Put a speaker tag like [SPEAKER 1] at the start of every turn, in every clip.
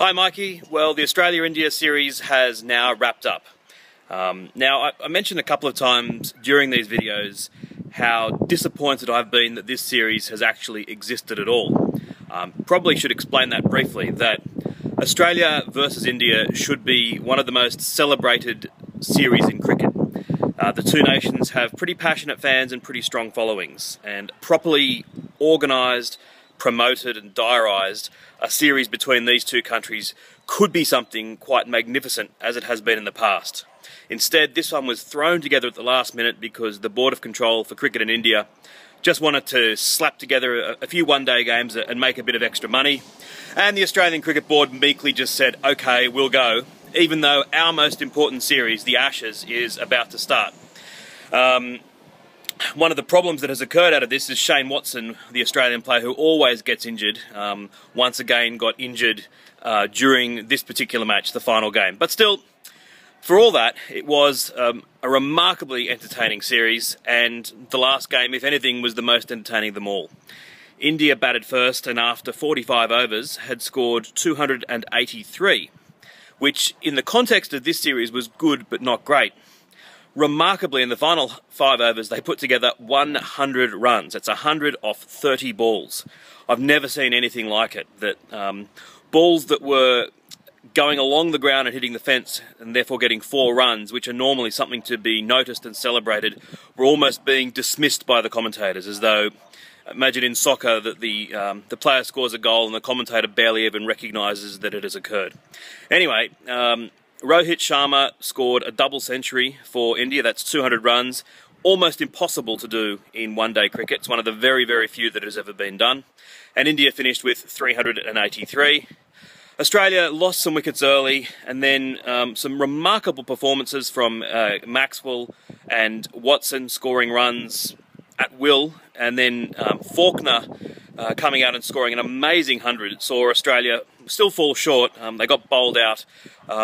[SPEAKER 1] Hi Mikey. Well, the Australia-India series has now wrapped up. Now, I mentioned a couple of times during these videos how disappointed I've been that this series has actually existed at all. Probably should explain that briefly, that Australia versus India should be one of the most celebrated series in cricket. The two nations have pretty passionate fans and pretty strong followings, and properly organised, promoted and diarised, a series between these two countries could be something quite magnificent, as it has been in the past. Instead, this one was thrown together at the last minute because the Board of Control for Cricket in India just wanted to slap together a few one-day games and make a bit of extra money. And the Australian Cricket Board meekly just said, okay, we'll go, even though our most important series, the Ashes, is about to start. One of the problems that has occurred out of this is Shane Watson, the Australian player who always gets injured, once again got injured during this particular match, the final game. But still, for all that, it was a remarkably entertaining series, and the last game, if anything, was the most entertaining of them all. India batted first, and after 45 overs had scored 283, which in the context of this series was good but not great. Remarkably, in the final 5 overs, they put together 100 runs. That's 100 off 30 balls. I've never seen anything like it. That balls that were going along the ground and hitting the fence and therefore getting 4 runs, which are normally something to be noticed and celebrated, were almost being dismissed by the commentators, as though, imagine in soccer that the player scores a goal and the commentator barely even recognises that it has occurred. Anyway, Rohit Sharma scored a double century for India. That's 200 runs. Almost impossible to do in one-day cricket. It's one of the very, very few that has ever been done. And India finished with 383. Australia lost some wickets early, and then some remarkable performances from Maxwell and Watson scoring runs at will, and then Faulkner coming out and scoring an amazing 100. It saw Australia still fall short. They got bowled out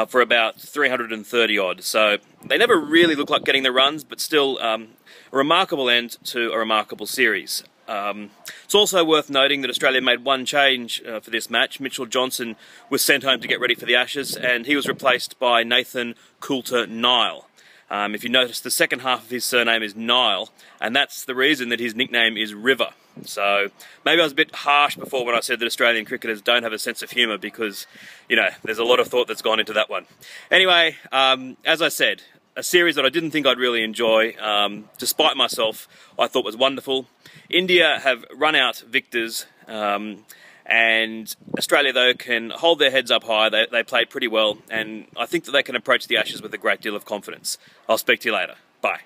[SPEAKER 1] for about 330 odd, so they never really looked like getting the runs, but still a remarkable end to a remarkable series. It's also worth noting that Australia made one change for this match. Mitchell Johnson was sent home to get ready for the Ashes, and he was replaced by Nathan Coulter-Nile. If you notice, the second half of his surname is Nile, and that's the reason that his nickname is River. So maybe I was a bit harsh before when I said that Australian cricketers don't have a sense of humour, because, you know, there's a lot of thought that's gone into that one. Anyway, as I said, a series that I didn't think I'd really enjoy, despite myself, I thought was wonderful. India have run out victors, and Australia, though, can hold their heads up high. They played pretty well, and I think that they can approach the Ashes with a great deal of confidence. I'll speak to you later. Bye.